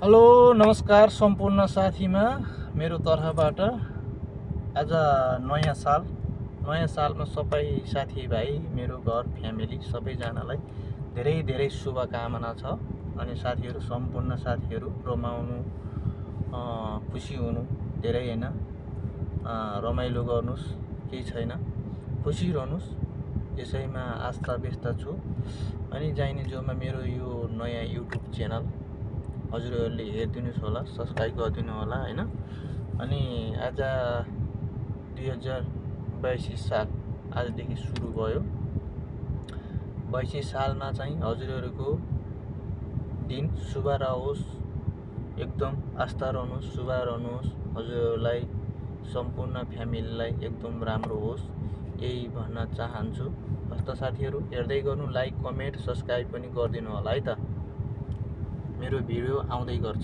Hello नमस्कार सम्पूर्ण साथीमा मेरो तर्फबाट आज नयाँ सालमा सबै साथीभाइ मेरो घर फ्यामिली सबैजनालाई धेरै धेरै शुभकामना छ। अनि साथीहरू सम्पूर्ण साथीहरू रमाउनु खुसी हुनु धेरै हैन, रमाइलो गर्नुस्, केही छैन, खुसी रहनुस्, यसैमा आस्था व्यस्त छु। अनि जाइने जोमा मेरो यो नयाँ युट्युब च्यानल हजुरहरूले हेरिदिनुहोस् होला, सब्सक्राइब गरिदिनु होला हैन। अनि आज 2022 साल आजदेखि सुरु भयो। 22 सालमा चाहिँ हजुरहरूको दिन शुभ रहोस्, एकदम आस्था रहनुहोस्, शुभ रहनुहोस्, हजुरहरूलाई सम्पूर्ण फ्यामिलीलाई एकदम राम्रो होस्, यही भन्न चाहन्छु। हस्त साथीहरू हेर्दै गर्नु, लाइक कमेन्ट सब्सक्राइब पनि गरिदिनु होला है त। मेरो भिडियो आउँदै गर्छ।